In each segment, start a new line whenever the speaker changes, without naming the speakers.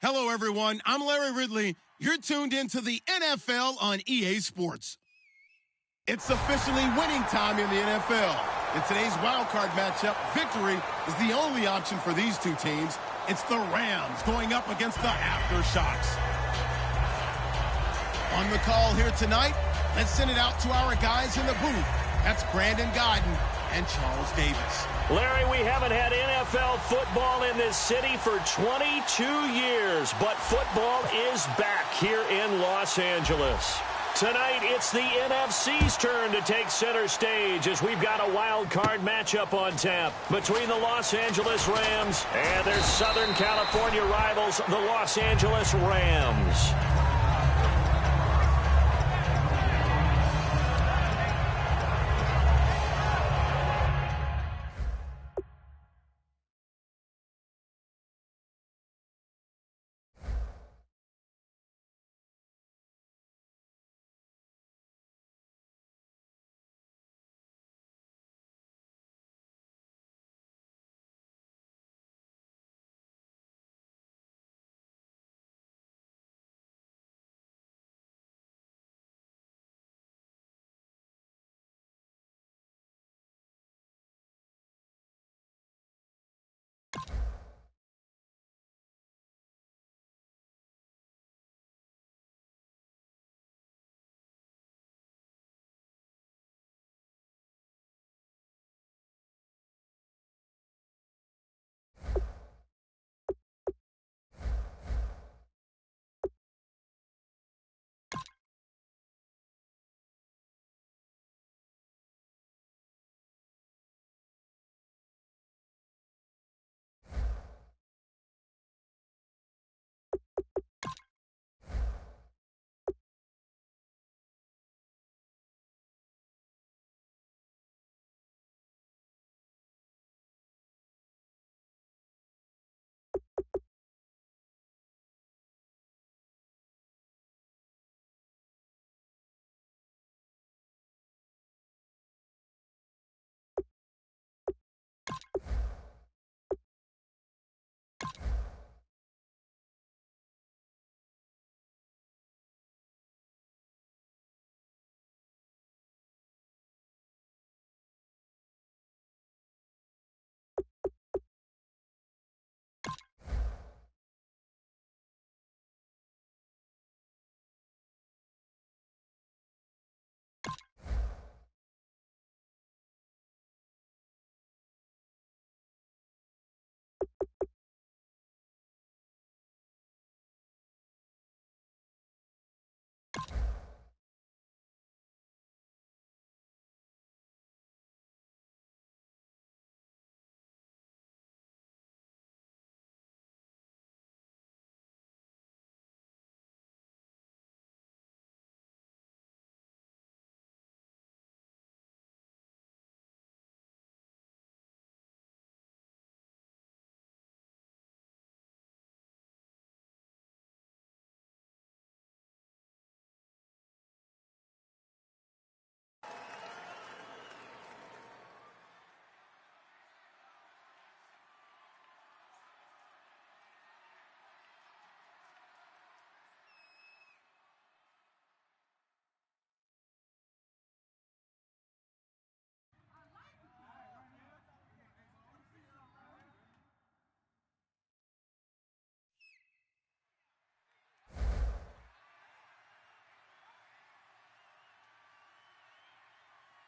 Hello, everyone. I'm Larry Ridley. You're tuned into the NFL on EA Sports. It's officially winning time in the NFL. In today's wildcard matchup, victory is the only option for these two teams. It's the Rams going up against the Aftershocks. On the call here tonight, let's send it out to our guys in the booth. That's Brandon Godden and Charles Davis.
Larry, we haven't had NFL football in this city for 22 years, but football is back here in Los Angeles. Tonight, it's the NFC's turn to take center stage as we've got a wild card matchup on tap between the Los Angeles Rams and their Southern California rivals, the Los Angeles Rams.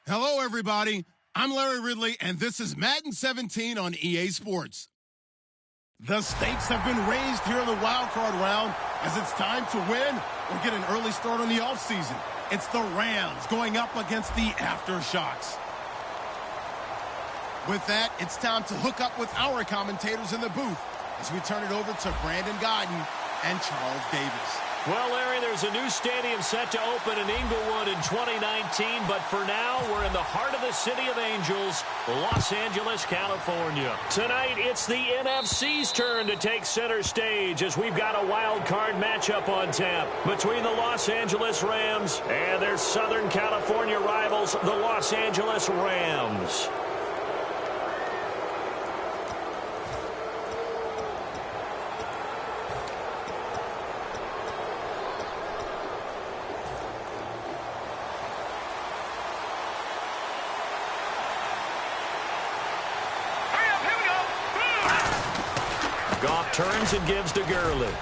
Hello, everybody. I'm Larry Ridley, and this is Madden 17 on EA Sports. The stakes have been raised here in the wildcard round as it's time to win or get an early start on the offseason. It's the Rams going up against the Aftershocks. With that, it's time to hook up with our commentators in the booth as we turn it over to Brandon Godden and Charles Davis.
Well, Larry, there's a new stadium set to open in Inglewood in 2019, but for now, we're in the heart of the City of Angels, Los Angeles, California. Tonight, it's the NFC's turn to take center stage as we've got a wild card matchup on tap between the Los Angeles Rams and their Southern California rivals, the Los Angeles Rams. turns and gives to Gurley.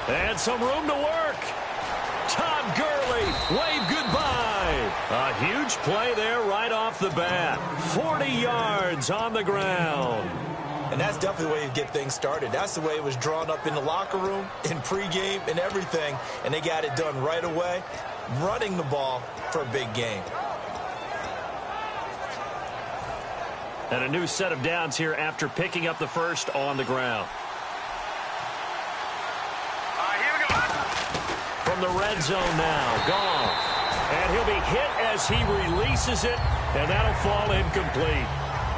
And some room to work. Todd Gurley, wave goodbye. A huge play there right off the bat. 40 yards on the ground.
And that's definitely the way you get things started. That's the way it was drawn up in the locker room, in pregame, and everything. And they got it done right away, running the ball for a big game.
And a new set of downs here after picking up the first on the ground.
Here we go.
From the red zone now, Goff. And he'll be hit as he releases it, and that'll fall incomplete.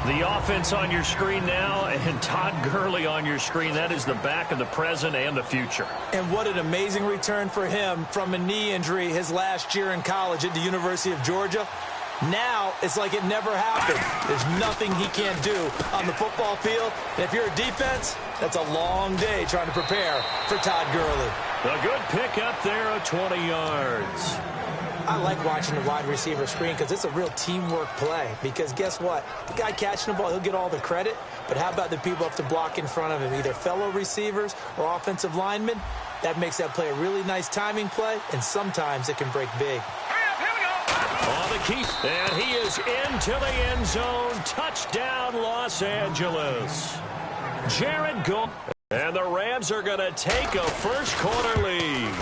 The offense on your screen now, and Todd Gurley on your screen. That is the back of the present and the future.
And what an amazing return for him from a knee injury his last year in college at the University of Georgia. Now it's like it never happened. There's nothing he can't do on the football field. And if you're a defense, that's a long day trying to prepare for Todd Gurley.
A good pickup there of 20 yards.
I like watching the wide receiver screen because it's a real teamwork play. Because guess what? The guy catching the ball, he'll get all the credit. But how about the people have to block in front of him, either fellow receivers or offensive linemen? That makes that play a really nice timing play, and sometimes it can break big.
On the keep, and he is into the end zone. Touchdown, Los Angeles. Jared Goff. And the Rams are going to take a first-quarter lead.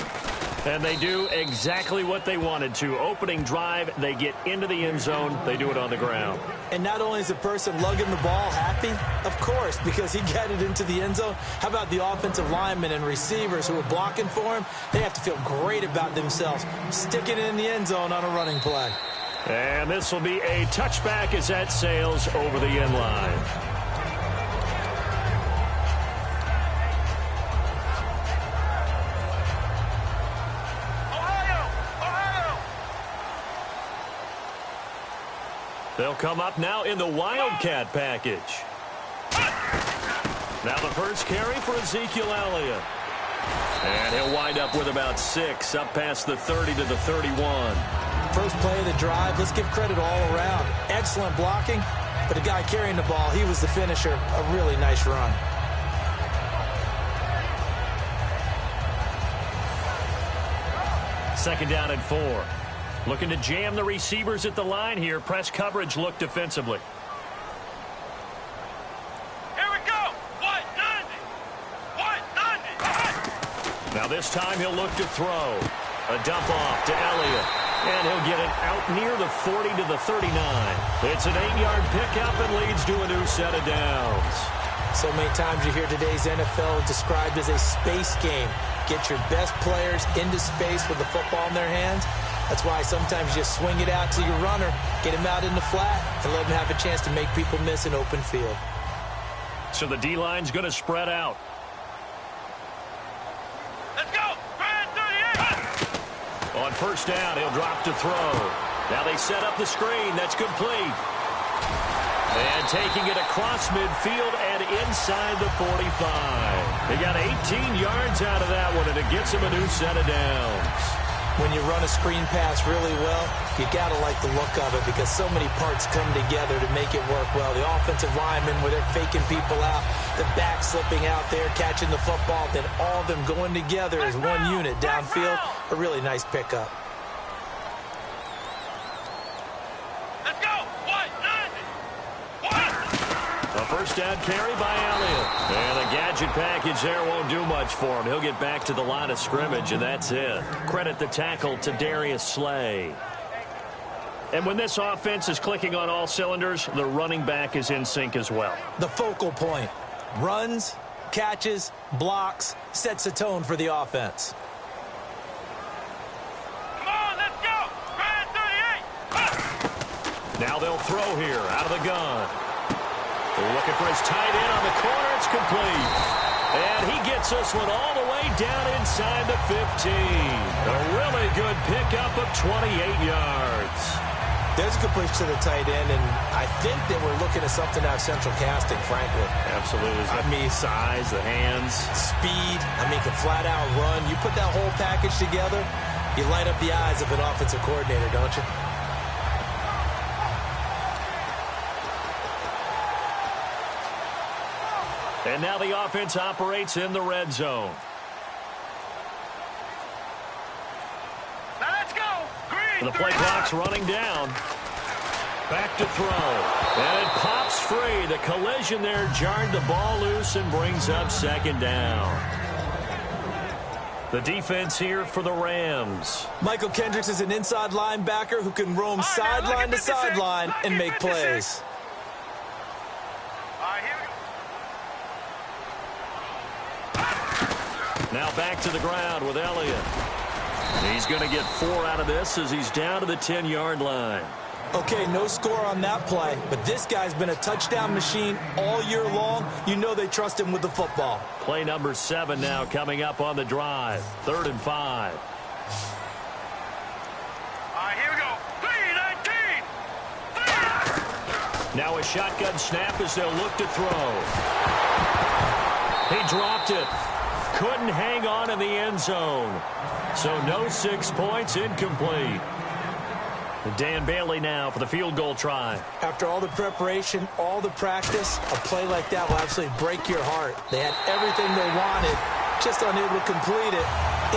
And they do exactly what they wanted to. Opening drive, they get into the end zone. They do it on the ground.
And not only is the person lugging the ball happy, of course, because he got it into the end zone. How about the offensive linemen and receivers who are blocking for him? They have to feel great about themselves, sticking it in the end zone on a running play.
And this will be a touchback as that sails over the end line. They'll come up now in the Wildcat package. Now the first carry for Ezekiel Elliott. And he'll wind up with about 6, up past the 30 to the 31.
First play of the drive, let's give credit all around. Excellent blocking, but the guy carrying the ball, he was the finisher. A really nice run.
Second down and 4. Looking to jam the receivers at the line here. Press coverage look defensively.
Here we go. 190. 190.
Now this time he'll look to throw. A dump off to Elliott. And he'll get it out near the 40 to the 39. It's an 8-yard pickup and leads to a new set of downs.
So many times you hear today's NFL described as a space game. Get your best players into space with the football in their hands. That's why sometimes you just swing it out to your runner, get him out in the flat, and let him have a chance to make people miss an open field.
So the D-line's going to spread out.
Let's go. Brad 38.
On first down, he'll drop to throw. Now they set up the screen. That's complete. And taking it across midfield and inside the 45. They got 18 yards out of that one, and it gets him a new set of downs.
When you run a screen pass really well, you got to like the look of it because so many parts come together to make it work well. The offensive linemen, where they're faking people out, the back slipping out there, catching the football, then all of them going together as one unit downfield. A really nice pickup.
Let's go. 190.
A first down carry by Elliott. And the gadget package there won't do much for him. He'll get back to the line of scrimmage, and that's it. Credit the tackle to Darius Slay. And when this offense is clicking on all cylinders, the running back is in sync as well.
The focal point. Runs, catches, blocks, sets a tone for the offense.
Come on, let's go. Brad 38.
Now they'll throw here out of the gun. Looking for his tight end on the corner. It's complete. And he gets this one all the way down inside the 15. A really good pickup of 28 yards.
There's a good push to the tight end, and I think that we're looking at something out of central casting, frankly.
Absolutely. I mean, size, the hands.
Speed. I mean, can flat out run. You put that whole package together, you light up the eyes of an offensive coordinator, don't you?
And now the offense operates in the red zone.
Now let's go. Green.
The play clock's running down. Back to throw. And it pops free. The collision there jarred the ball loose and brings up second down. The defense here for the Rams.
Michael Kendricks is an inside linebacker who can roam sideline to sideline and make plays.
All right, here we go.
Now back to the ground with Elliott. He's going to get 4 out of this as he's down to the 10-yard line.
Okay, no score on that play, but this guy's been a touchdown machine all year long. You know they trust him with the football.
Play number 7 now coming up on the drive. 3rd and 5.
All right, here we go. 3-19.
Now a shotgun snap as they'll look to throw. He dropped it. Couldn't hang on in the end zone. So no 6 points, incomplete. Dan Bailey now for the field goal try.
After all the preparation, all the practice, a play like that will absolutely break your heart. They had everything they wanted, just unable to complete it.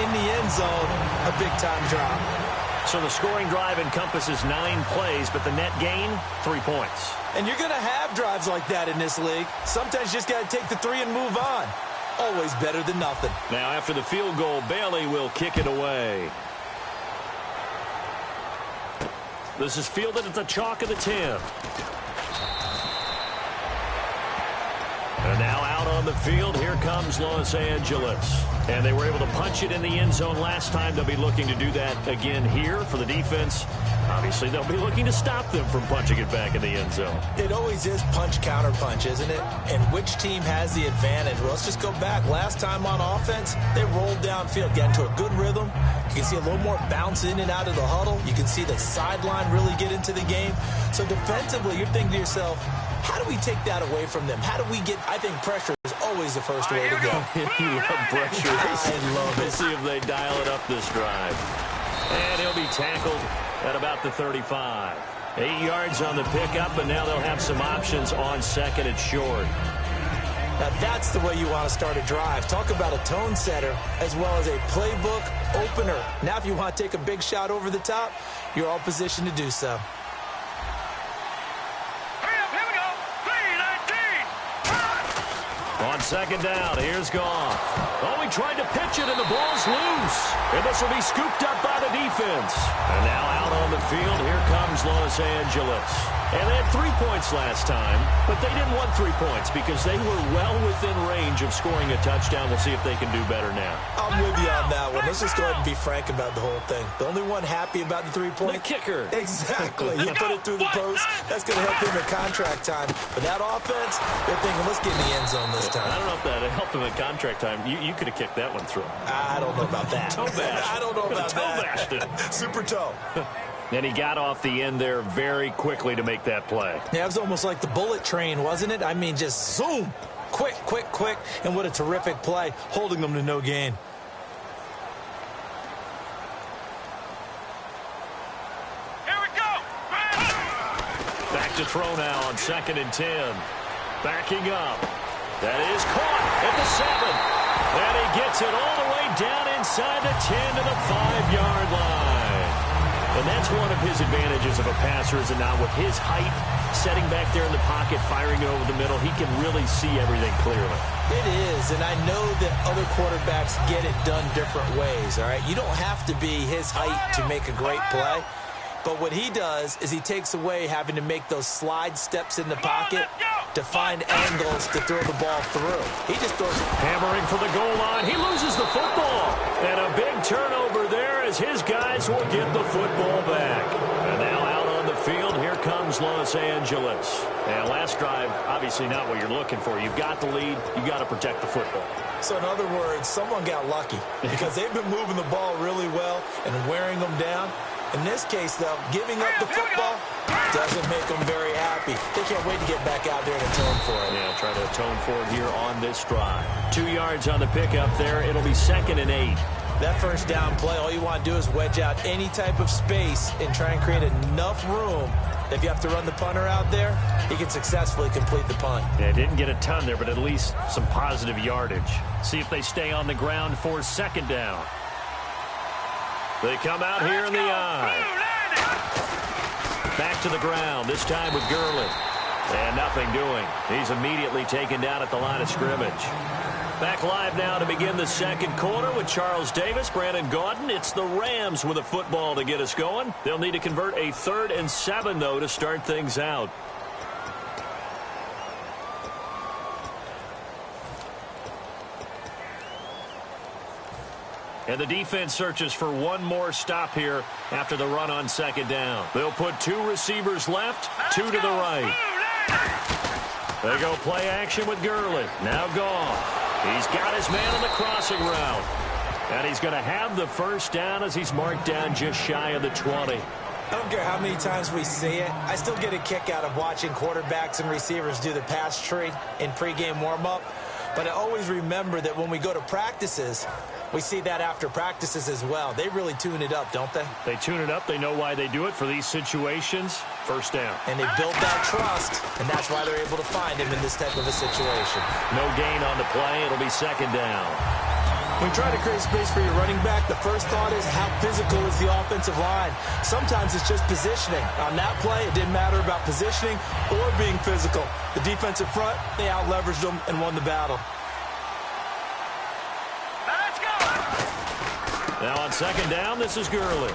In the end zone, a big-time drop.
So the scoring drive encompasses 9 plays, but the net gain, 3 points.
And you're going to have drives like that in this league. Sometimes you just got to take the 3 and move on. Always better than nothing.
Now after the field goal, Bailey will kick it away. This is fielded at the chalk of the 10. And now out on the field, here comes Los Angeles. And they were able to punch it in the end zone last time. They'll be looking to do that again here for the defense. Obviously, they'll be looking to stop them from punching it back in the end zone.
It always is punch-counter-punch, isn't it? And which team has the advantage? Well, let's just go back. Last time on offense, they rolled downfield, got into a good rhythm. You can see a little more bounce in and out of the huddle. You can see the sideline really get into the game. So defensively, you're thinking to yourself, how do we take that away from them? How do we get, I think pressure is always the first way to go.
You love pressure.
I love it.
We'll see if they dial it up this drive. And he'll be tackled at about the 35. 8 yards on the pickup, and now they'll have some options on second and short.
Now that's the way you want to start a drive. Talk about a tone setter as well as a playbook opener. Now if you want to take a big shot over the top, you're all positioned to do so.
Hurry up, here we go. 3-19.
On second down, here's Goff. Oh, he tried to pitch it, and the ball's loose. And this will be scooped up by the defense. And now out on the field, here comes Los Angeles. And they had 3 points last time, but they didn't want 3 points because they were well within range of scoring a touchdown. We'll see if they can do better now.
I'm with you on that one. Let's just go ahead and be frank about the whole thing. The only one happy about the 3-point.
The kicker.
Exactly. You put it through the post. That's going to help him in contract time. But that offense, they're thinking, let's get in the end zone this time.
I don't know if that helped him in contract time. You could have kicked that one through.
I don't know about that.
Toe bash.
I don't know about
toe bashed it.
Super toe.
And he got off the end there very quickly to make that play.
Yeah, it was almost like the bullet train, wasn't it? I mean, just zoom. Quick, quick, quick. And what a terrific play, holding them to no gain.
Here we go.
Back to throw now on 2nd and 10. Backing up. That is caught at the 7. And he gets it all the way down inside the 10 to the 5-yard line. And that's one of his advantages of a passer, is it not? With his height, setting back there in the pocket, firing it over the middle, he can really see everything clearly.
It is, and I know that other quarterbacks get it done different ways, all right? You don't have to be his height to make a great play. But what he does is he takes away having to make those slide steps in the pocket to find angles to throw the ball through. He just throws it.
Hammering for the goal line. He loses the football. And a big turnover there as his guys will get the football back. And now out on the field, here comes Los Angeles. And last drive, obviously not what you're looking for. You've got the lead. You've got to protect the football.
So in other words, someone got lucky because they've been moving the ball really well and wearing them down. In this case, though, giving up the football doesn't make them very happy. They can't wait to get back out there and atone for it.
Yeah, try to atone for it here on this drive. 2 yards on the pickup there. It'll be 2nd and 8.
That first down play, all you want to do is wedge out any type of space and try and create enough room. If you have to run the punter out there, he can successfully complete the punt.
Yeah, didn't get a ton there, but at least some positive yardage. See if they stay on the ground for second down. They come out here in the eye. Back to the ground, this time with Gurley. And nothing doing. He's immediately taken down at the line of scrimmage. Back live now to begin the second quarter with Charles Davis, Brandon Gaudin. It's the Rams with a football to get us going. They'll need to convert a 3rd and 7, though, to start things out. And the defense searches for one more stop here after the run on second down. They'll put 2 receivers left, 2 to the right. They go play action with Gurley. Now Goff. He's got his man on the crossing route. And he's going to have the first down as he's marked down just shy of the 20.
I don't care how many times we see it. I still get a kick out of watching quarterbacks and receivers do the pass tree in pregame warm-up. But I always remember that when we go to practices, we see that after practices as well. They really tune it up, don't they?
They tune it up. They know why they do it for these situations. First down.
And they build that trust, and that's why they're able to find him in this type of a situation.
No gain on the play. It'll be second down.
When you try to create space for your running back, the first thought is how physical is the offensive line. Sometimes it's just positioning. On that play, it didn't matter about positioning or being physical. The defensive front, they out-leveraged them and won the battle.
Let's go!
Now on second down, this is Gurley.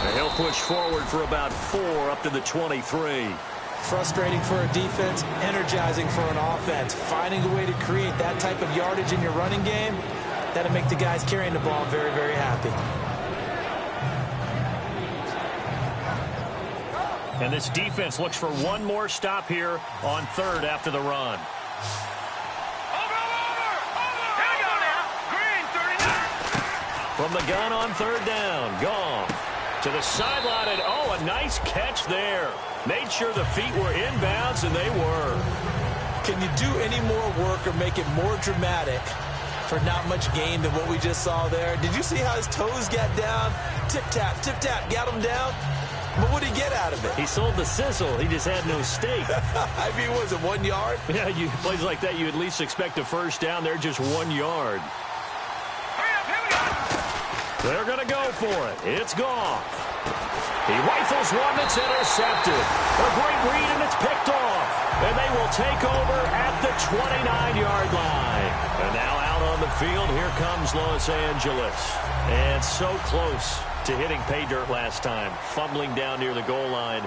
And he'll push forward for about 4 up to the 23.
Frustrating for a defense, energizing for an offense. Finding a way to create that type of yardage in your running game, that'll make the guys carrying the ball very, very happy.
And this defense looks for one more stop here on 3rd after the run.
Here we go now. Green, 39.
From the gun on 3rd down, Goff to the sideline, and oh, a nice catch there. Made sure the feet were inbounds, and they were.
Can you do any more work or make it more dramatic for not much gain than what we just saw there? Did you see how his toes got down? Tip-tap, got him down. But what did he get out of it?
He sold the sizzle. He just had no steak.
I mean, was it 1 yard?
Yeah, plays like that, you at least expect a first down. They're just 1 yard.
Hurry up, here we go.
They're going to go for it. It's Goff. He rifles one that's intercepted. A great read, and it's picked off. And they will take over at the 29-yard line. And now out on the field, here comes Los Angeles. And so close to hitting pay dirt last time, fumbling down near the goal line.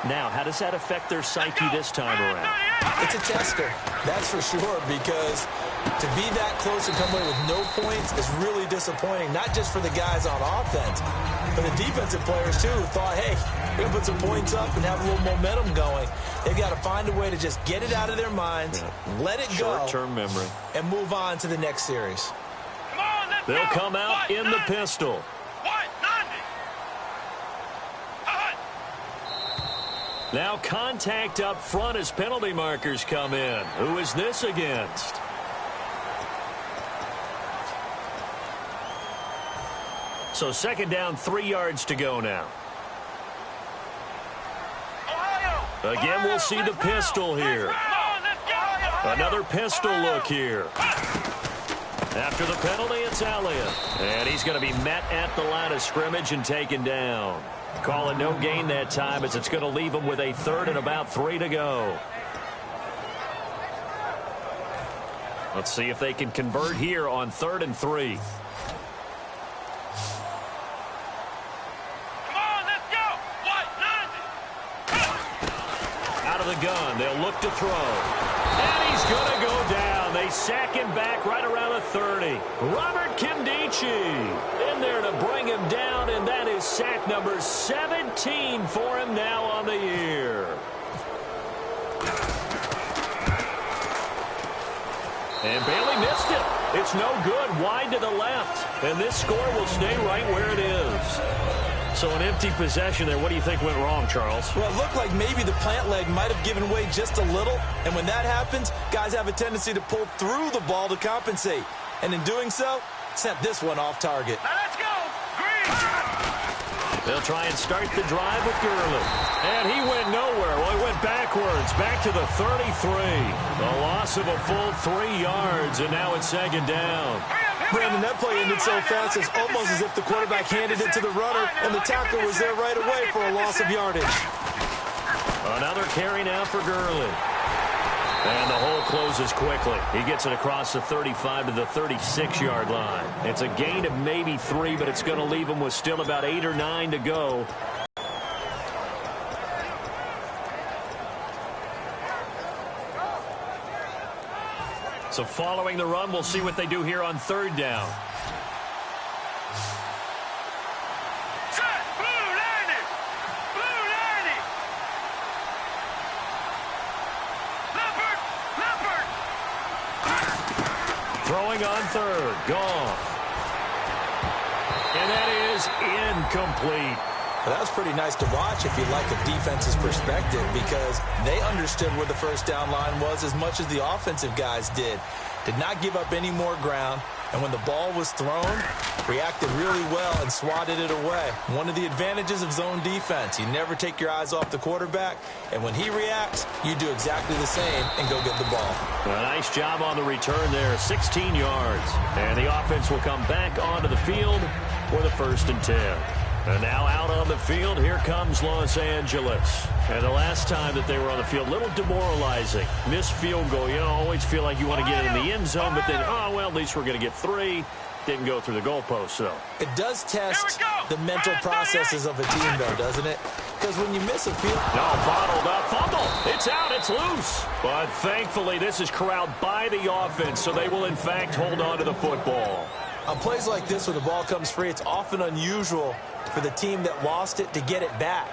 Now, how does that affect their psyche this time around?
It's a tester, that's for sure, because to be that close and come away with no points is really disappointing, not just for the guys on offense, but the defensive players, too, who thought, hey, we're going to put some points up and have a little momentum going. They've got to find a way to just get it out of their minds, let it go,
short-term memory,
and move on to the next series.
Come on, let's
They'll
go.
come out in the pistol. Now contact up front as penalty markers come in. Who is this against? So second down, 3 yards to go now. Again, we'll see the pistol here. Another pistol look here. After the penalty, it's Elliott. And he's going to be met at the line of scrimmage and taken down. Calling no gain that time as it's going to leave him with a 3rd and about 3 to go. Let's see if they can convert here on 3rd and 3.
Come on, let's go.
Out of the gun, they'll look to throw. And he's going to go down. They sack him back right around the 30. Robert Kimdichie in there to bring him down, and that is sack number 17 for him now on the year. And Bailey missed it. It's no good, wide to the left. And this score will stay right where it is. So an empty possession there. What do you think went wrong, Charles?
Well, it looked like maybe the plant leg might have given way just a little. And when that happens, guys have a tendency to pull through the ball to compensate. And in doing so, sent this one off target.
Now let's go. Green.
They'll try and start the drive with Gurley. And he went nowhere. Well, he went backwards, back to the 33. A loss of a full 3 yards, and now it's second down.
Brandon, that play ended so fast, it's almost as if the quarterback handed it to the runner, and the tackle was there right away for a loss of yardage.
Another carry now for Gurley. And the hole closes quickly. He gets it across the 35 to the 36-yard line. It's a gain of maybe 3, but it's going to leave him with still about 8 or 9 to go. So following the run, we'll see what they do here on third down. Throwing on third. Goff. And that is incomplete.
Well, that was pretty nice to watch if you like a defense's perspective, because they understood where the first down line was as much as the offensive guys did. Did not give up any more ground, and when the ball was thrown, reacted really well and swatted it away. One of the advantages of zone defense, you never take your eyes off the quarterback, and when he reacts, you do exactly the same and go get the ball.
A nice job on the return there, 16 yards. And the offense will come back onto the field for the 1st and 10. And now out on the field, here comes Los Angeles. And the last time that they were on the field, a little demoralizing. Missed field goal. You always feel like you want to get in the end zone, but then, oh, well, at least we're going to get 3. Didn't go through the goalpost, though.
It does test the mental processes of a team, though, doesn't it? Because when you miss a field...
No, bottled up. Fumble. It's out. It's loose. But thankfully, this is corralled by the offense, so they will, in fact, hold on to the football.
On plays like this where the ball comes free, it's often unusual for the team that lost it to get it back.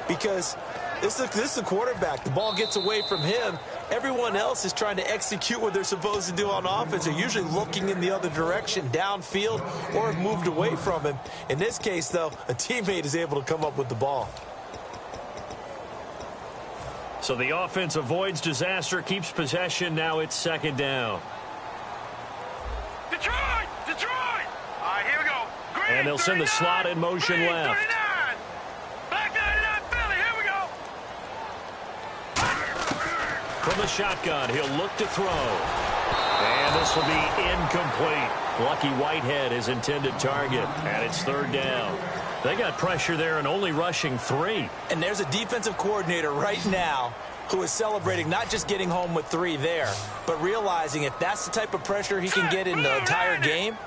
Because this is the quarterback. The ball gets away from him. Everyone else is trying to execute what they're supposed to do on offense. They're usually looking in the other direction, downfield, or have moved away from him. In this case, though, a teammate is able to come up with the ball.
So the offense avoids disaster, keeps possession. Now it's second down.
Detroit! All right, here we go. Green,
and they'll send the slot in motion
Green,
left.
39. Back 99, Philly, here we go.
From the shotgun, he'll look to throw. And this will be incomplete. Lucky Whitehead, his intended target. And it's third down. They got pressure there and only rushing 3.
And there's a defensive coordinator right now who is celebrating not just getting home with 3 there, but realizing if that's the type of pressure he can get in the entire game,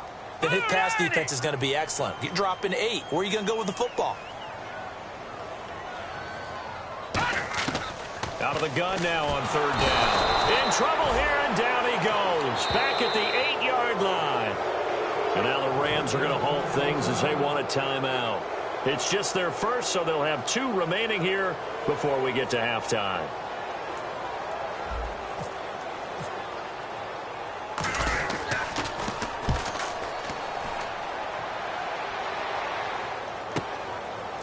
then his pass defense is going to be excellent. You're dropping 8. Where are you going to go with the football?
Out of the gun now on third down. In trouble here, and down he goes. Back at the 8-yard line. And now the Rams are going to halt things as they want a timeout. It's just their first, so they'll have 2 remaining here before we get to halftime.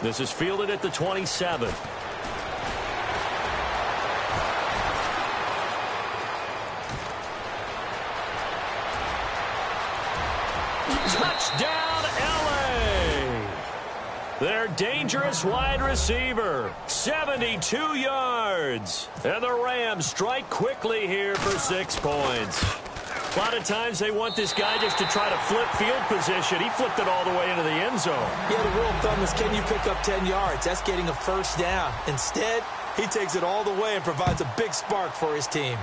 This is fielded at the 27. Touchdown, L.A. Their dangerous wide receiver, 72 yards. And the Rams strike quickly here for 6 points. A lot of times they want this guy just to try to flip field position. He flipped it all the way into the end zone.
Yeah, the rule of thumb is, can you pick up 10 yards? That's getting a first down. Instead, he takes it all the way and provides a big spark for his team.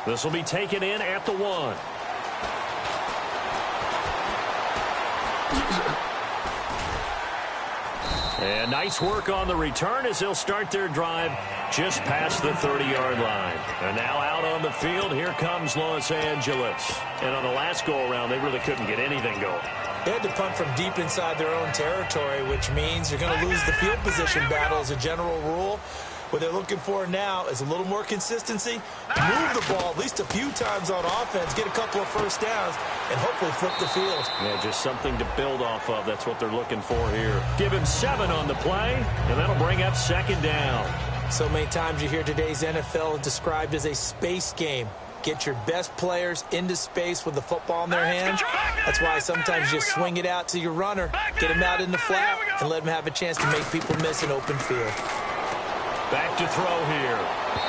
This will be taken in at the 1. And nice work on the return as they'll start their drive just past the 30-yard line. And now out on the field, here comes Los Angeles. And on the last go-around, they really couldn't get anything going.
They had to punt from deep inside their own territory, which means you're going to lose the field position battle as a general rule. What they're looking for now is a little more consistency, move the ball at least a few times on offense, get a couple of first downs, and hopefully flip the field.
Yeah, just something to build off of. That's what they're looking for here. Give him 7 on the play, and that'll bring up second down.
So many times you hear today's NFL described as a space game. Get your best players into space with the football in their hands. That's why sometimes you just swing it out to your runner, get him out in the flat, and let him have a chance to make people miss an open field.
Back to throw here.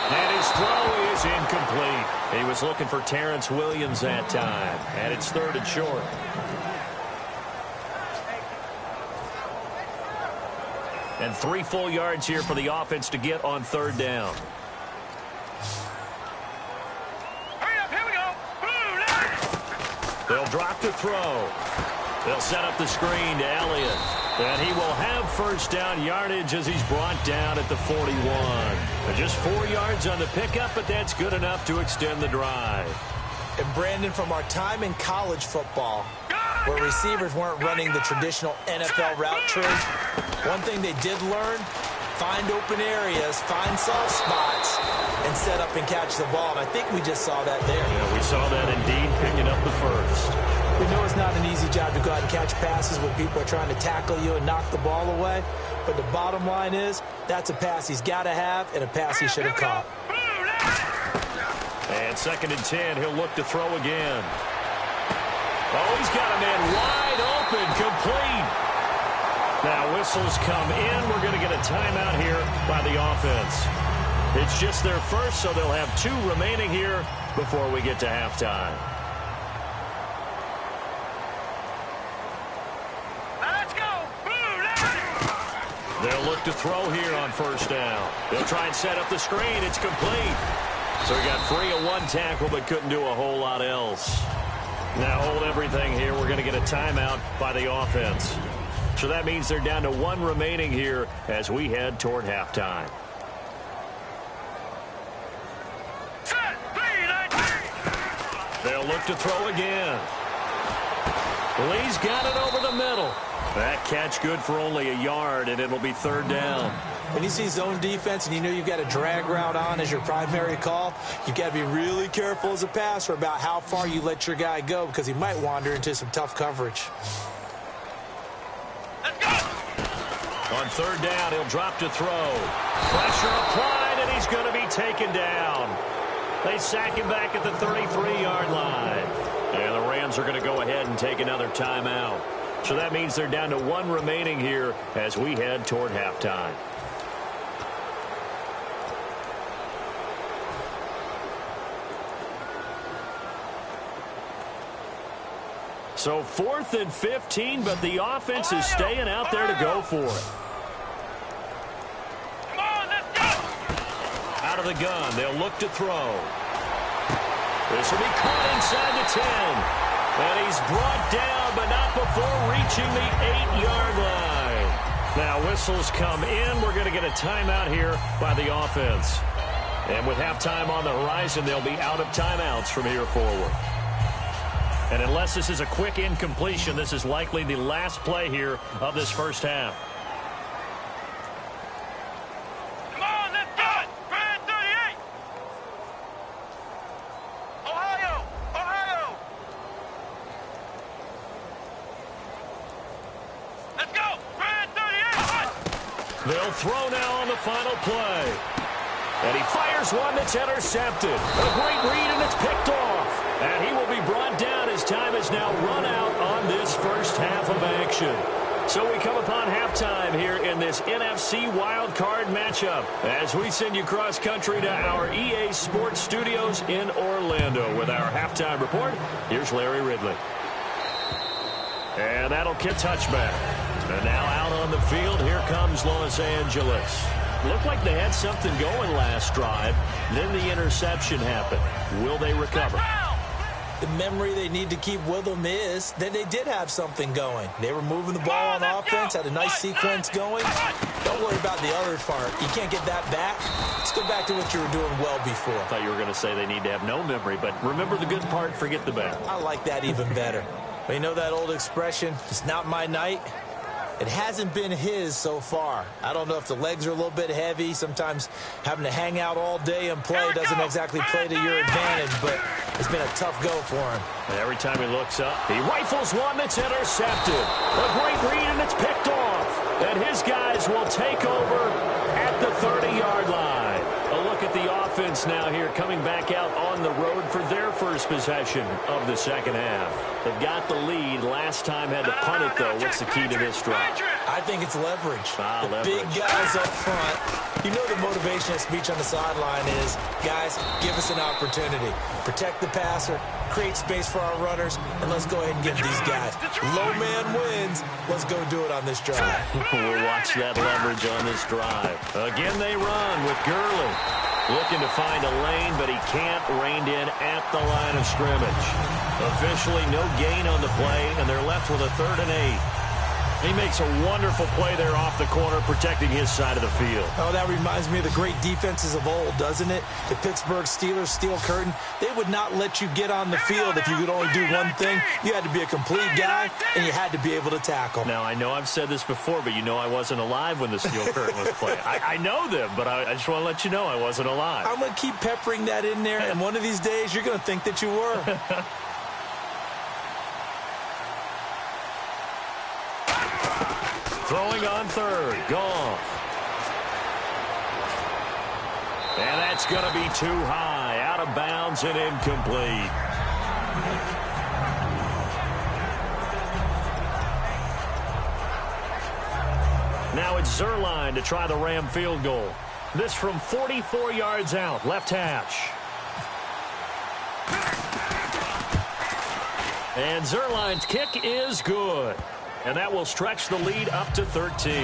And his throw is incomplete. He was looking for Terrence Williams that time. And it's 3rd and short. And 3 full yards here for the offense to get on 3rd down.
Hurry up, here we go.
They'll drop the throw. They'll set up the screen to Elliott. And he will have 1st down yardage as he's brought down at the 41. Just 4 yards on the pickup, but that's good enough to extend the drive.
And Brandon, from our time in college football, where receivers weren't running the traditional NFL route tree, one thing they did learn, find open areas, find soft spots, and set up and catch the ball. And I think we just saw that there.
Yeah, we saw that indeed, picking up the 1st.
We know it's not an easy job to go out and catch passes when people are trying to tackle you and knock the ball away. But the bottom line is, that's a pass he's got to have and a pass he should have caught.
And 2nd and 10, he'll look to throw again. Oh, he's got a man wide open, complete. Now whistles come in. We're going to get a timeout here by the offense. It's just their 1st, so they'll have 2 remaining here before we get to halftime. They'll look to throw here on 1st down. They'll try and set up the screen. It's complete. So he got free of 1 tackle, but couldn't do a whole lot else. Now hold everything here. We're going to get a timeout by the offense. So that means they're down to 1 remaining here as we head toward halftime. They'll look to throw again. Lee's got it over the middle. That catch good for only a yard, and it'll be 3rd down.
When you see zone defense and you know you've got a drag route on as your primary call, you've got to be really careful as a passer about how far you let your guy go because he might wander into some tough coverage.
On 3rd down, he'll drop to throw. Pressure applied, and he's going to be taken down. They sack him back at the 33-yard line. And the Rams are going to go ahead and take another timeout. So that means they're down to 1 remaining here as we head toward halftime. So 4th and 15, but the offense is staying out there to go for it.
Come on, let's go.
Out of the gun, they'll look to throw. This will be caught inside the 10. And he's brought down, but not before reaching the 8-yard line. Now whistles come in. We're going to get a timeout here by the offense. And with halftime on the horizon, they'll be out of timeouts from here forward. And unless this is a quick incompletion, this is likely the last play here of this 1st half.
Come on, let's do it. Grand 38. Ohio. Let's go. Grand 38.
They'll throw now on the final play. And he fires one that's intercepted. A great read, and it's picked off. And he will be brought down as time is now run out on this 1st half of action. So we come upon halftime here in this NFC wildcard matchup as we send you cross-country to our EA Sports Studios in Orlando with our halftime report. Here's Larry Ridley. And that'll get touchback. And now out on the field, here comes Los Angeles. Looked like they had something going last drive. Then the interception happened. Will they recover?
The memory they need to keep with them is that they did have something going. They were moving the ball on offense, had a nice sequence going. Don't worry about the other part. You can't get that back. Let's go back to what you were doing well before.
I thought you were going to say they need to have no memory, but remember the good part, forget the bad.
I like that even better. But you know that old expression, it's not my night? It hasn't been his so far. I don't know if the legs are a little bit heavy. Sometimes having to hang out all day and play doesn't exactly play to your advantage, but it's been a tough go for him.
And every time he looks up, he rifles one that's intercepted. A great read, and it's picked off. And his guys will take over at the 30-yard line. A look at the offense. offense now here coming back out on the road for their first possession of the second half. They've got the lead. Last time had to punt it, though. What's the key to this drive?
I think it's leverage.
Leverage.
Big guys up front. You know the motivational speech on the sideline is, guys, give us an opportunity. Protect the passer, create space for our runners, and let's go ahead and give these guys. Low man wins. Let's go do it on this drive.
We'll watch that leverage on this drive. Again, they run with Gurley. Looking to find a lane, but he can't. Reined in at the line of scrimmage. Officially no gain on the play, and they're left with a 3rd and 8. He makes a wonderful play there off the corner, protecting his side of the field.
Oh, that reminds me of the great defenses of old, doesn't it? The Pittsburgh Steelers, Steel Curtain, they would not let you get on the field if you could only do one thing. You had to be a complete guy, and you had to be able to tackle.
Now, I know I've said this before, but you know I wasn't alive when the Steel Curtain was playing. I know them, but I just want to let you know I wasn't alive.
I'm going to keep peppering that in there, and one of these days you're going to think that you were.
Throwing on 3rd, Goff. And that's going to be too high, out of bounds and incomplete. Now it's Zerline to try the Ram field goal. This from 44 yards out, left hash. And Zerline's kick is good. And that will stretch the lead up to 13.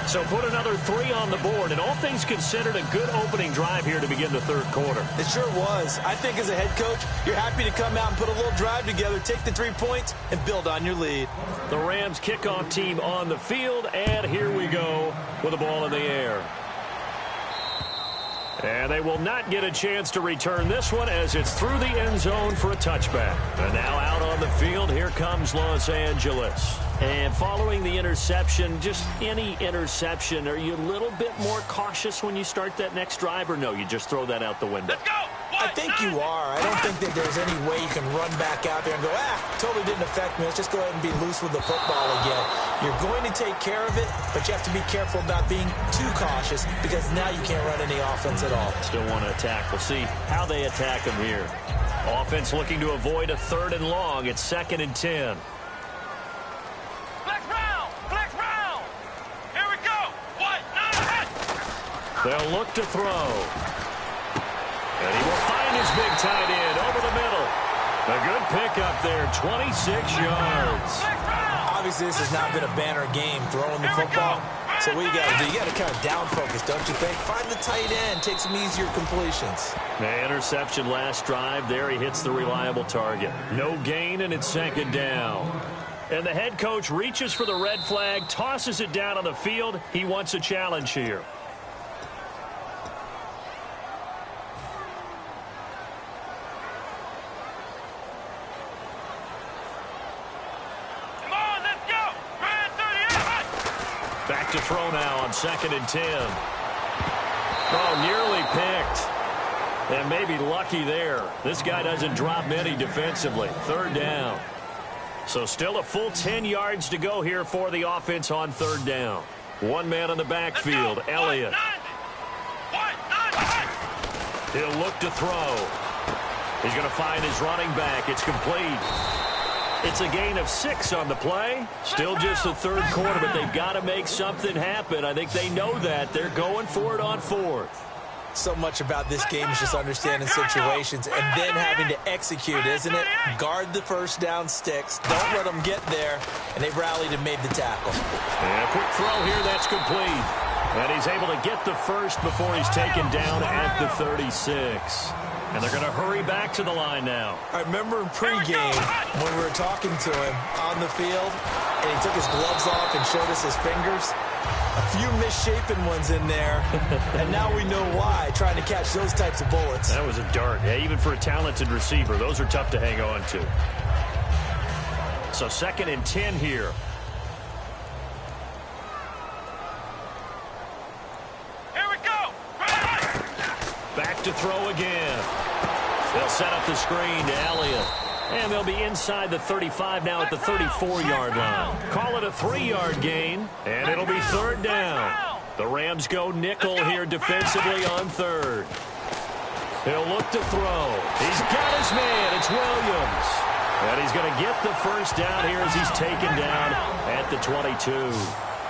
So put another 3 on the board. And all things considered, a good opening drive here to begin the 3rd quarter.
It sure was. I think as a head coach, you're happy to come out and put a little drive together, take the 3 points, and build on your lead.
The Rams kickoff team on the field. And here we go with the ball in the air. And they will not get a chance to return this one as it's through the end zone for a touchback. And now out on the field, here comes Los Angeles. And following the interception, just any interception, are you a little bit more cautious when you start that next drive, or no, you just throw that out the window?
Let's go!
I think you are. I don't think that there's any way you can run back out there and go, totally didn't affect me. Let's just go ahead and be loose with the football again. You're going to take care of it, but you have to be careful about being too cautious because now you can't run any offense at all.
Still want to attack. We'll see how they attack him here. Offense looking to avoid a 3rd and long. It's 2nd and 10.
Flex round! Flex round! Here we go! What?
They'll look to throw. And he will find his big tight end over the middle. A good pickup there, 26 yards.
Obviously, this has not been a banner game throwing the football. So what you got to do, you got to kind of down focus, don't you think? Find the tight end, take some easier completions.
The interception last drive. There he hits the reliable target. No gain, and it's 2nd down. And the head coach reaches for the red flag, tosses it down on the field. He wants a challenge here. Back to throw now on 2nd and 10. Oh, nearly picked. And maybe lucky there. This guy doesn't drop many defensively. 3rd down. So still a full 10 yards to go here for the offense on 3rd down. One man on the backfield, Elliott. He'll look to throw. He's going to find his running back. It's complete. It's a gain of 6 on the play. Still just the 3rd quarter, but they've got to make something happen. I think they know that. They're going for it on 4th.
So much about this game is just understanding situations and then having to execute, isn't it? Guard the first down sticks. Don't let them get there. And they rallied and made the tackle.
And a quick throw here. That's complete. And he's able to get the first before he's taken down at the 36. And they're going to hurry back to the line now.
I remember in pregame when we were talking to him on the field, and he took his gloves off and showed us his fingers. A few misshapen ones in there, and now we know why, trying to catch those types of bullets.
That was a dart. Yeah, even for a talented receiver, those are tough to hang on to. So 2nd and 10 here.
Here we go!
Back to throw again. They'll set up the screen to Elliott. And they'll be inside the 35 now at the 34-yard line. Call it a 3-yard gain, and it'll be 3rd down. The Rams go nickel here defensively on 3rd. He'll look to throw. He's got his man. It's Williams. And he's going to get the first down here as he's taken down at the 22.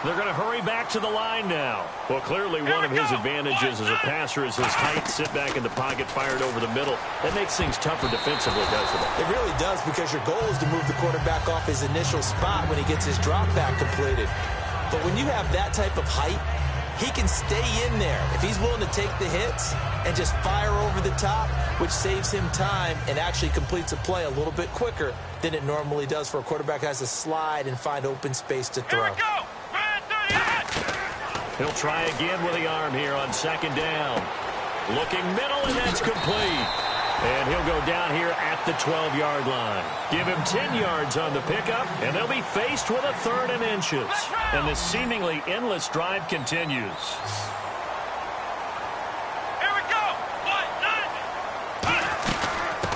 They're going to hurry back to the line now. Well, clearly one of his advantages as a passer is his height. Sit back in the pocket, fired over the middle. That makes things tougher defensively, doesn't it?
It really does, because your goal is to move the quarterback off his initial spot when he gets his drop back completed. But when you have that type of height, he can stay in there if he's willing to take the hits and just fire over the top, which saves him time and actually completes a play a little bit quicker than it normally does for a quarterback who has to slide and find open space to throw.
Here we go.
He'll try again with the arm here on second down. Looking middle, and that's complete. And he'll go down here at the 12-yard line. Give him 10 yards on the pickup, and they'll be faced with a 3rd and inches. And this seemingly endless drive continues.
Here we go.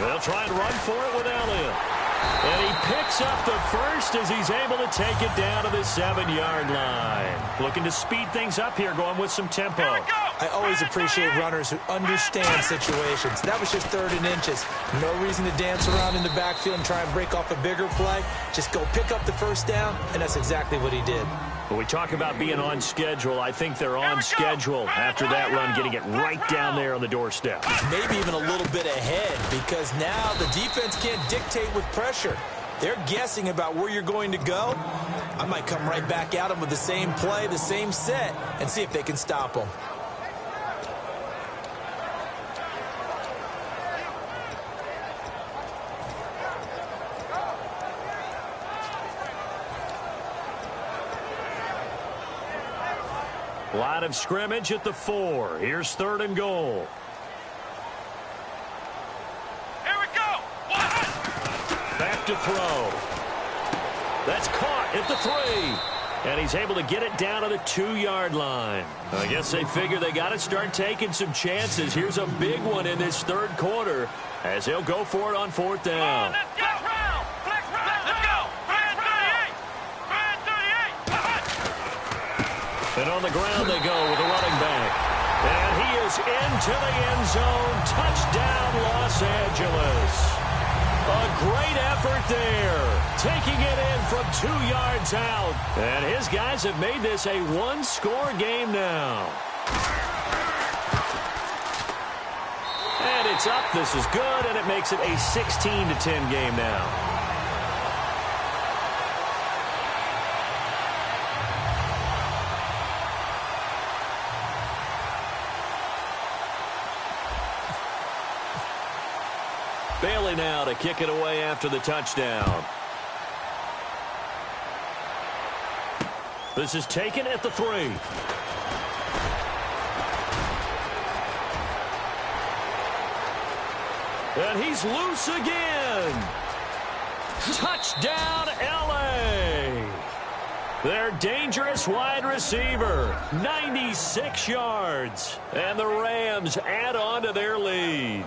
They'll try and run for it with Elliott. And he picks up the first as he's able to take it down to the 7-yard line. Looking to speed things up here, going with some tempo.
I always appreciate runners who understand situations. That was just 3rd and inches. No reason to dance around in the backfield and try and break off a bigger play. Just go pick up the first down, and that's exactly what he did.
When we talk about being on schedule, I think they're on schedule after that run, getting it right down there on the doorstep.
Maybe even a little bit ahead, because now the defense can't dictate with pressure. They're guessing about where you're going to go. I might come right back at them with the same play, the same set, and see if they can stop them.
Line of scrimmage at the 4. Here's 3rd and goal.
Here we go.
Back to throw. That's caught at the 3. And he's able to get it down to the 2-yard line. I guess they figure they got to start taking some chances. Here's a big one in this 3rd quarter as he'll go for it on 4th down. And on the ground they go with a running back. And he is into the end zone. Touchdown, Los Angeles. A great effort there. Taking it in from 2 yards out. And his guys have made this a 1-score game now. And it's up. This is good, and it makes it a 16-10 game now. Bailey now to kick it away after the touchdown. This is taken at the 3. And he's loose again. Touchdown, LA. Their dangerous wide receiver, 96 yards. And the Rams add on to their lead.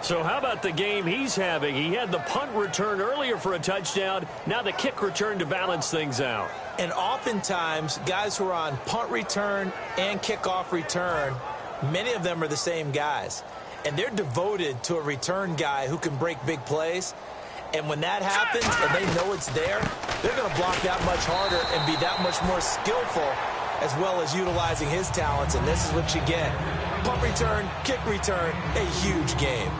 So how about the game he's having? He had the punt return earlier for a touchdown. Now the kick return to balance things out.
And oftentimes, guys who are on punt return and kickoff return, many of them are the same guys. And they're devoted to a return guy who can break big plays. And when that happens and they know it's there, they're going to block that much harder and be that much more skillful, as well as utilizing his talents. And this is what you get. Punt return, kick return, a huge game.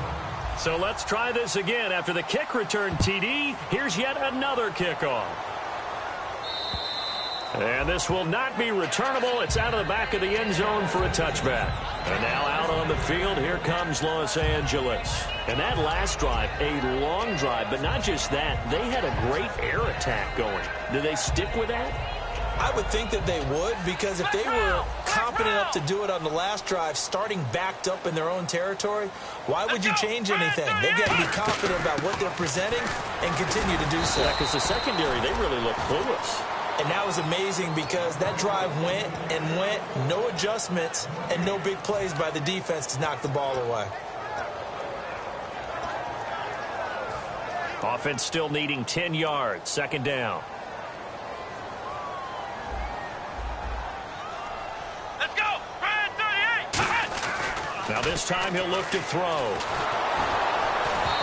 So let's try this again. After the kick return, TD, here's yet another kickoff. And this will not be returnable. It's out of the back of the end zone for a touchback. And now out on the field, here comes Los Angeles. And that last drive, a long drive, but not just that. They had a great air attack going. Do they stick with that?
I would think that they would, because if they were competent enough to do it on the last drive, starting backed up in their own territory, why would you change anything? They've got to be confident about what they're presenting and continue to do so.
Yeah, because the secondary, they really look clueless.
And that was amazing, because that drive went and went, no adjustments, and no big plays by the defense to knock the ball away.
Offense still needing 10 yards, 2nd down. Now this time he'll look to throw.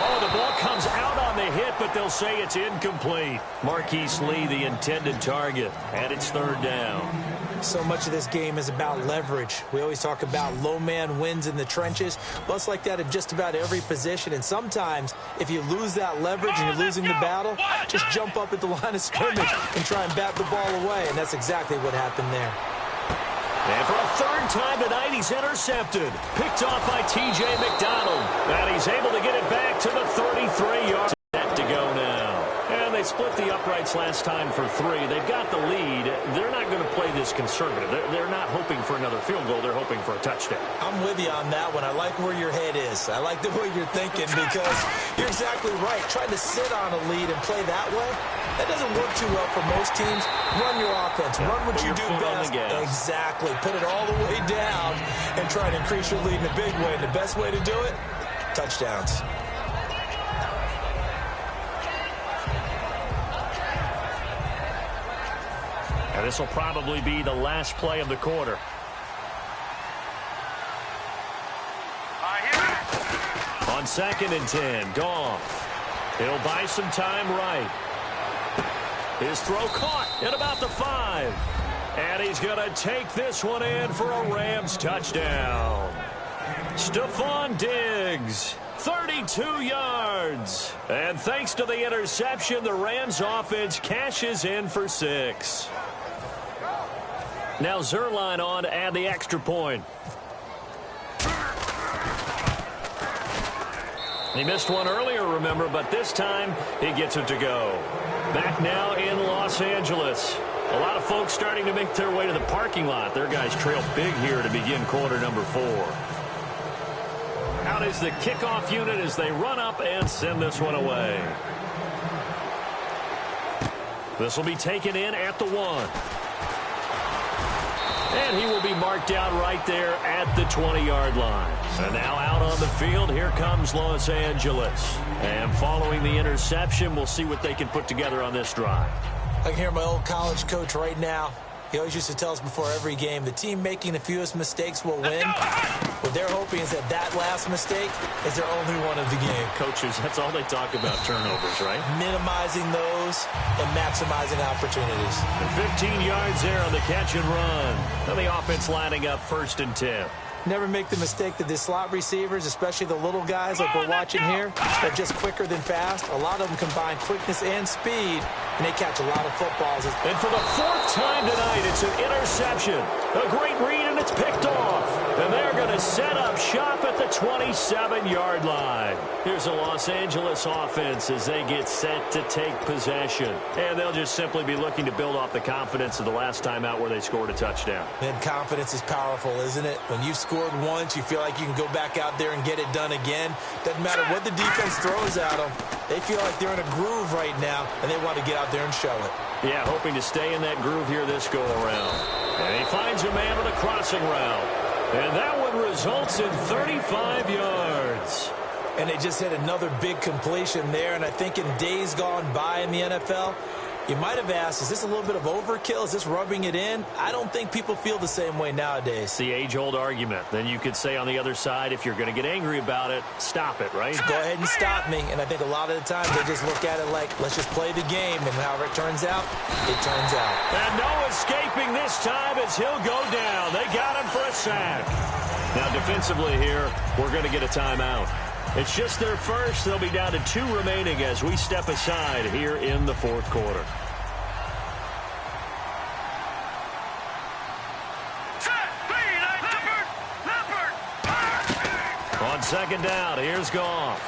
Oh, the ball comes out on the hit, but they'll say it's incomplete. Marquise Lee, the intended target, and it's third down.
So much of this game is about leverage. We always talk about low man wins in the trenches. Well, it's like that in just about every position. And sometimes, if you lose that leverage and you're losing the battle, just jump up at the line of scrimmage and try and bat the ball away. And that's exactly what happened there.
And for a third time tonight, he's intercepted. Picked off by T.J. McDonald. And he's able to get it back to the 33-yard line to go now. And they split the uprights last time for 3. They've got the lead. They're not going to play this conservative. They're not hoping for another field goal. They're hoping for a touchdown.
I'm with you on that one. I like where your head is. I like the way you're thinking because you're exactly right. Trying to sit on a lead and play that way, that doesn't work too well for most teams. Run your offense. Run what you do best. Exactly. Put it all the way down and try to increase your lead in a big way. And the best way to do it, touchdowns.
And this will probably be the last play of the quarter. On 2nd and 10, Goff. He'll buy some time right. His throw caught at about the 5. And he's going to take this one in for a Rams touchdown. Stephon Diggs, 32 yards. And thanks to the interception, the Rams offense cashes in for 6. Now Zerline on to add the extra point. He missed one earlier, remember, but this time he gets it to go. Back now in Los Angeles. A lot of folks starting to make their way to the parking lot. Their guys trail big here to begin quarter number 4. Out is the kickoff unit as they run up and send this one away. This will be taken in at the 1. And he will be marked down right there at the 20-yard line. And now out on the field, here comes Los Angeles. And following the interception, we'll see what they can put together on this drive.
I can hear my old college coach right now. He always used to tell us before every game, the team making the fewest mistakes will win. What they're hoping is that that last mistake is their only one of the game.
Coaches, that's all they talk about, turnovers, right?
Minimizing those and maximizing opportunities.
And 15 yards there on the catch and run. And the offense lining up 1st and 10.
Never make the mistake that the slot receivers, especially the little guys like we're watching here, are just quicker than fast. A lot of them combine quickness and speed, and they catch a lot of footballs.
And for the 4th time tonight, it's an interception. A great read, and it's picked off. And they're going to set up shop at the 27-yard line. Here's a Los Angeles offense as they get set to take possession. And they'll just simply be looking to build off the confidence of the last time out where they scored a touchdown.
And confidence is powerful, isn't it? When you've scored once, you feel like you can go back out there and get it done again. Doesn't matter what the defense throws at them. They feel like they're in a groove right now, and they want to get out there and show it.
Yeah, hoping to stay in that groove here this go-around. And he finds a man with a crossing route. And that one results in 35 yards.
And they just hit another big completion there. And I think in days gone by in the NFL, you might have asked, is this a little bit of overkill? Is this rubbing it in? I don't think people feel the same way nowadays.
It's the age-old argument. Then you could say on the other side, if you're going to get angry about it, stop it, right?
Go ahead and stop me. And I think a lot of the time they just look at it like, let's just play the game. And however it turns out, it turns out.
And no escaping this time as he'll go down. They got him for a sack. Now defensively here, we're going to get a timeout. It's just their first. They'll be down to 2 remaining as we step aside here in the 4th quarter. On 2nd down, here's Goff.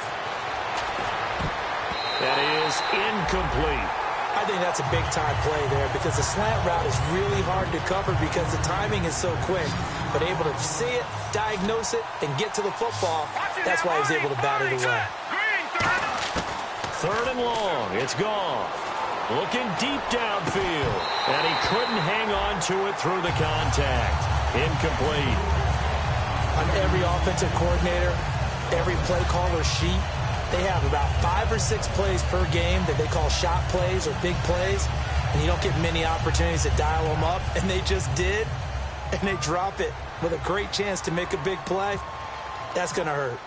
That is incomplete.
I think that's a big-time play there because the slant route is really hard to cover because the timing is so quick. But able to see it, diagnose it, and get to the football, that's why he was able to bat it away.
3rd and long, it's Goff. Looking deep downfield. And he couldn't hang on to it through the contact. Incomplete.
On every offensive coordinator, every play caller sheet, they have about 5 or 6 plays per game that they call shot plays or big plays, and you don't get many opportunities to dial them up, and they just did, and they drop it with a great chance to make a big play. That's going to hurt.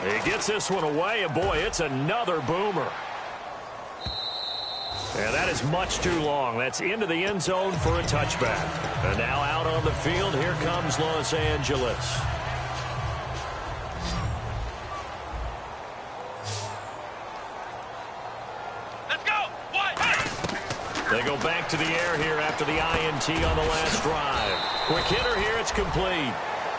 He gets this one away, and boy, it's another boomer. And that is much too long. That's into the end zone for a touchback. And now out on the field, here comes Los Angeles.
Let's go. What?
They go back to the air here after the INT on the last drive. Quick hitter here, it's complete.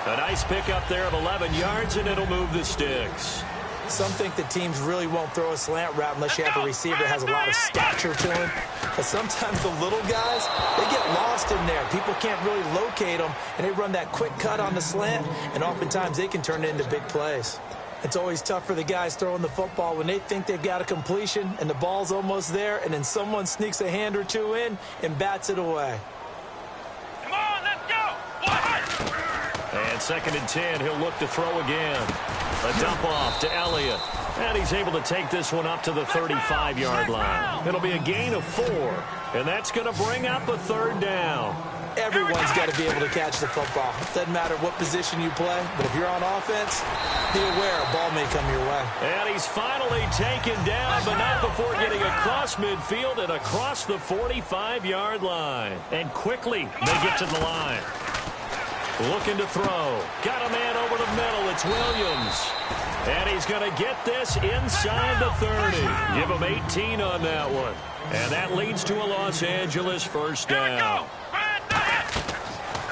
A nice pickup there of 11 yards, and it'll move the sticks.
Some think that teams really won't throw a slant route unless you have a receiver that has a lot of stature to him. But sometimes the little guys, they get lost in there. People can't really locate them, and they run that quick cut on the slant, and oftentimes they can turn it into big plays. It's always tough for the guys throwing the football when they think they've got a completion and the ball's almost there, and then someone sneaks a hand or two in and bats it away.
Come on, let's go. What?
And 2nd and 10, he'll look to throw again. A dump off to Elliott. And he's able to take this one up to the 35-yard line. It'll be a gain of 4. And that's going to bring up a 3rd down.
Everyone's got to be able to catch the football. Doesn't matter what position you play, but if you're on offense, be aware a ball may come your way.
And he's finally taken down, but not before getting across midfield and across the 45-yard line. And quickly, they get to the line. Looking to throw. Got a man over the middle. It's Williams. And he's going to get this inside the 30. Give him 18 on that one. And that leads to a Los Angeles first down.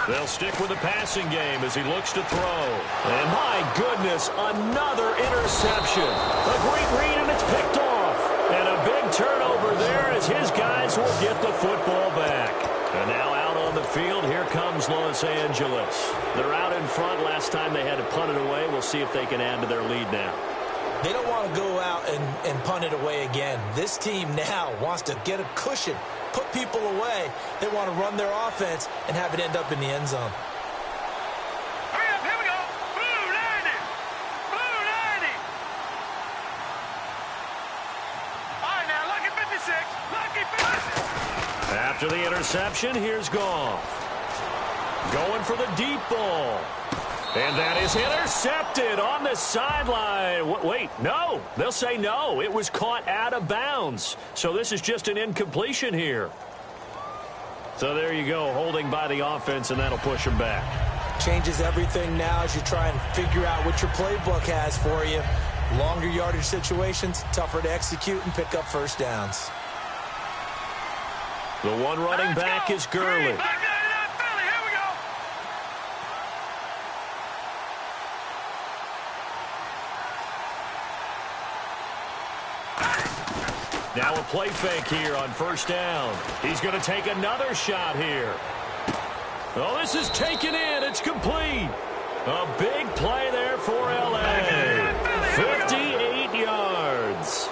They'll stick with the passing game as he looks to throw. And my goodness, another interception. A great read, and it's picked off. And a big turnover there as his guys will get the football back. And now out on the field, here comes Los Angeles. They're out in front. Last time they had to punt it away. We'll see if they can add to their lead now.
They don't want to go out and punt it away again. This team now wants to get a cushion, put people away. They want to run their offense and have it end up in the end zone.
Hurry up, here we go. Blue 90. Blue 90. All right, now, lucky 56. Lucky 56.
After the interception, here's Goff. Going for the deep ball. And that is intercepted on the sideline. Wait, no. They'll say no. It was caught out of bounds. So this is just an incompletion here. So there you go, holding by the offense, and that'll push them back.
Changes everything now as you try and figure out what your playbook has for you. Longer yardage situations, tougher to execute and pick up first downs.
The one running back is Gurley. Now a play fake here on first down. He's going to take another shot here. Oh, this is taken in. It's complete. A big play there for L.A. 58 yards.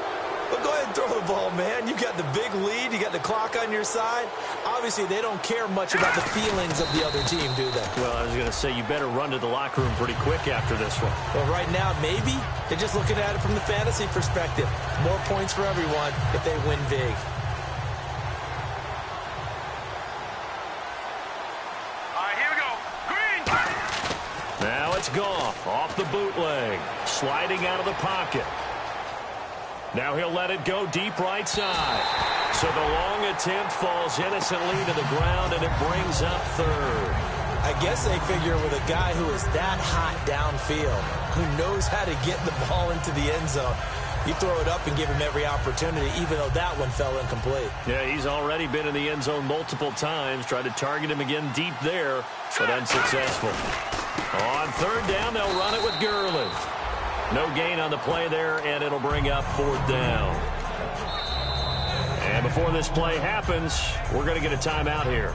Well, go ahead and throw the ball, man. You got the big lead. You got the clock on your side. Obviously, they don't care much about the feelings of the other team, do they?
Well, I was going to say, you better run to the locker room pretty quick after this one.
Well, right now, maybe. They're just looking at it from the fantasy perspective. More points for everyone if they win big.
All right, here we go. Green.
Now it's Goff off the bootleg. Sliding out of the pocket. Now he'll let it go deep right side. So the long attempt falls innocently to the ground, and it brings up 3rd.
I guess they figure with a guy who is that hot downfield, who knows how to get the ball into the end zone, you throw it up and give him every opportunity, even though that one fell incomplete.
Yeah, he's already been in the end zone multiple times. Tried to target him again deep there, but unsuccessful. On 3rd down, they'll run it with Gurley. No gain on the play there, and it'll bring up 4th down. And before this play happens, we're going to get a timeout here.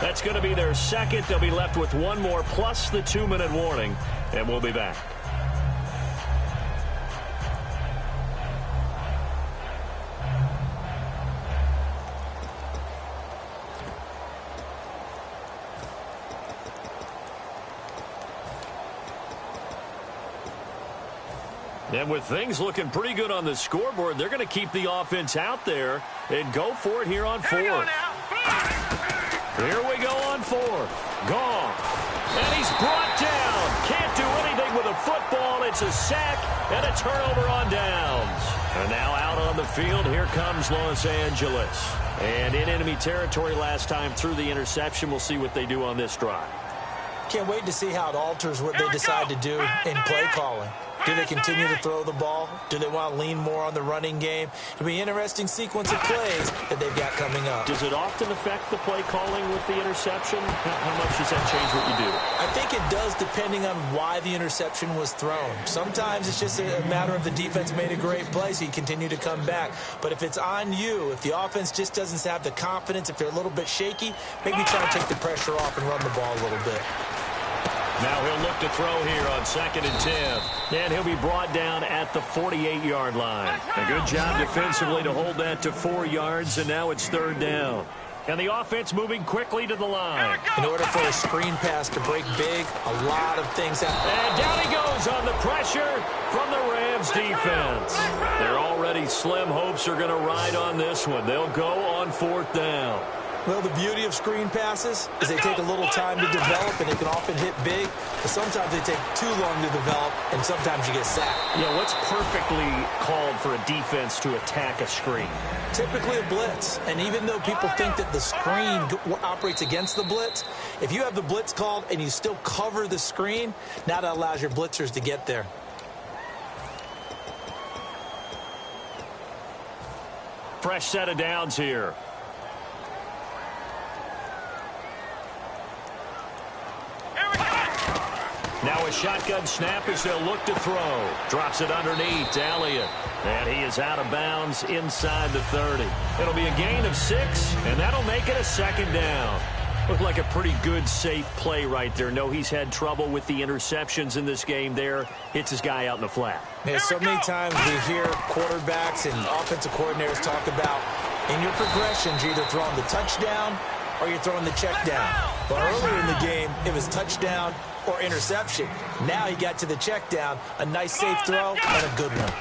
That's going to be their second. They'll be left with one more plus the 2-minute warning, and we'll be back. And with things looking pretty good on the scoreboard, they're going to keep the offense out there and go for it here on 4th. Here we go on 4th. Goff And he's brought down. Can't do anything with a football. It's a sack and a turnover on downs. And now out on the field, here comes Los Angeles. And in enemy territory last time through the interception. We'll see what they do on this drive.
Can't wait to see how it alters what they decide to do in play calling. Do they continue to throw the ball? Do they want to lean more on the running game? It'll be an interesting sequence of plays that they've got coming up.
Does it often affect the play calling with the interception? How much does that change what you do?
I think it does, depending on why the interception was thrown. Sometimes it's just a matter of the defense made a great play, so you continue to come back. But if it's on you, if the offense just doesn't have the confidence, if they're a little bit shaky, maybe try to take the pressure off and run the ball a little bit.
Now he'll look to throw here on 2nd and 10. And he'll be brought down at the 48-yard line. A good job defensively to hold that to 4 yards, and now it's 3rd down. And the offense moving quickly to the line.
In order for a screen pass to break big, a lot of things have to...
And down he goes on the pressure from the Rams defense. Their already slim hopes are going to ride on this one. They'll go on 4th down.
Well, the beauty of screen passes is they take a little time to develop, and they can often hit big, but sometimes they take too long to develop, and sometimes you get sacked.
Yeah, what's perfectly called for a defense to attack a screen?
Typically a blitz, and even though people think that the screen operates against the blitz, if you have the blitz called and you still cover the screen, now that allows your blitzers to get there.
Fresh set of downs here. Now a shotgun snap as they'll look to throw. Drops it underneath to Elliott. And he is out of bounds inside the 30. It'll be a gain of 6, and that'll make it a 2nd down. Looked like a pretty good, safe play right there. No, he's had trouble with the interceptions in this game there. Hits his guy out in the flat.
Yeah, so many times we hear quarterbacks and offensive coordinators talk about in your progressions, you're either throwing the touchdown or you're throwing the check down. But earlier in the game, it was touchdown or interception. Now he got to the check down, a nice safe throw and a good one.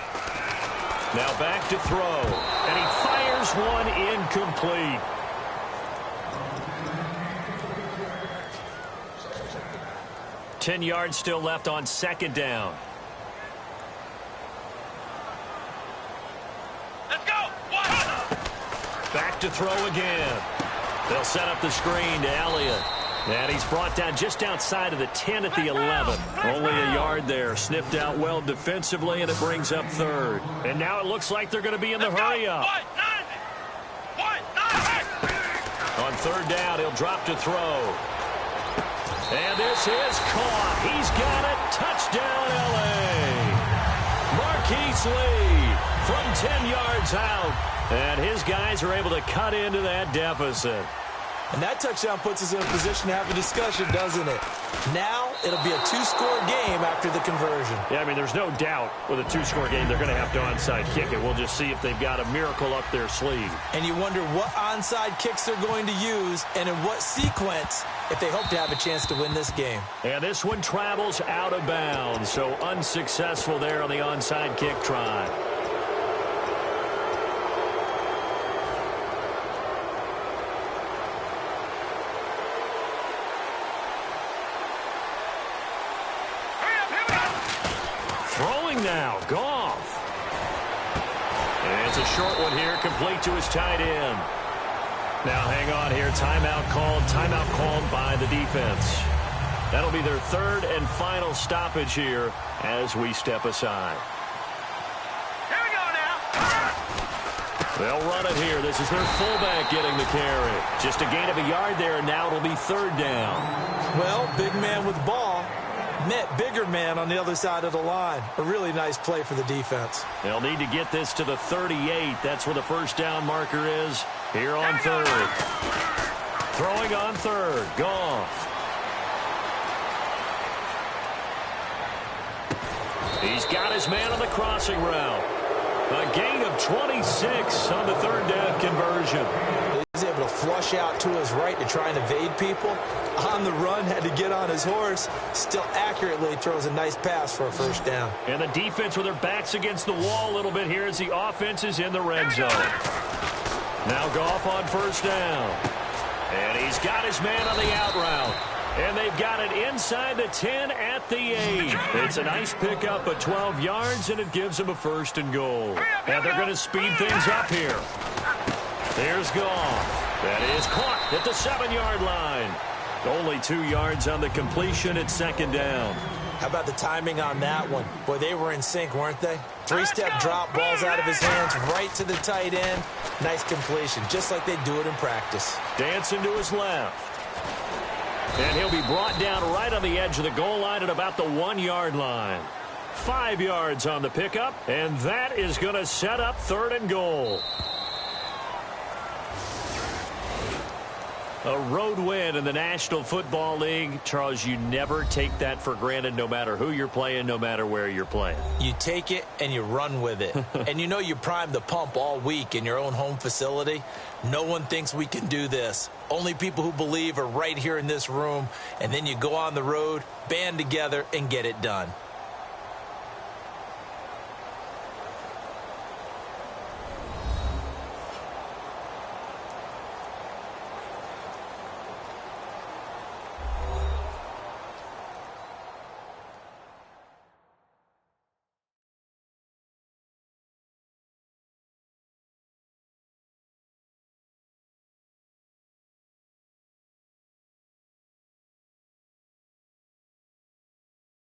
Now back to throw, and he fires one incomplete. Ten yards still left on 2nd down.
Let's go.
Back to throw again. They'll set up the screen to Elliott. And he's brought down just outside of the 10 at the 11. Only a yard there. Sniffed out well defensively, and it brings up 3rd. And now it looks like they're going to be in the hurry-up. On 3rd down, he'll drop to throw. And this is caught. He's got it. Touchdown, L.A. Marquise Lee from 10 yards out. And his guys are able to cut into that deficit.
And that touchdown puts us in a position to have a discussion, doesn't it? Now it'll be a 2-score game after the conversion.
Yeah, I mean, there's no doubt with a 2-score game they're going to have to onside kick it. We'll just see if they've got a miracle up their sleeve.
And you wonder what onside kicks they're going to use and in what sequence if they hope to have a chance to win this game.
And this one travels out of bounds, so unsuccessful there on the onside kick try. Now, Goff. And it's a short one here, complete to his tight end. Now, hang on here. Timeout called by the defense. That'll be their 3rd and final stoppage here as we step aside.
Here we go now.
They'll run it here. This is their fullback getting the carry. Just a gain of a yard there, and now it'll be 3rd down.
Well, big man with ball met bigger man on the other side of the line. A really nice play for the defense.
They'll need to get this to the 38. That's where the 1st down marker is here on 3rd. Throwing on 3rd. Goff. He's got his man on the crossing route. A gain of 26 on the 3rd down conversion.
He's able to flush out to his right to try and evade people. On the run, had to get on his horse. Still accurately throws a nice pass for a 1st down.
And the defense with their backs against the wall a little bit here as the offense is in the red zone. Now Goff on 1st down. And he's got his man on the out route. And they've got it inside the 10 at the 8. It's a nice pickup of 12 yards, and it gives them a 1st and goal. And they're going to speed things up here. There's Goff. That is caught at the 7-yard line. Only 2 yards on the completion at 2nd down.
How about the timing on that one? Boy, they were in sync, weren't they? 3-step drop, balls out of his hands, right to the tight end. Nice completion, just like they do it in practice.
Dancing to his left. And he'll be brought down right on the edge of the goal line at about the 1-yard line. 5 yards on the pickup, and that is going to set up 3rd and goal. A road win in the National Football League. Charles, you never take that for granted no matter who you're playing, no matter where you're playing.
You take it and you run with it. And you know you primed the pump all week in your own home facility. No one thinks we can do this. Only people who believe are right here in this room. And then you go on the road, band together, and get it done.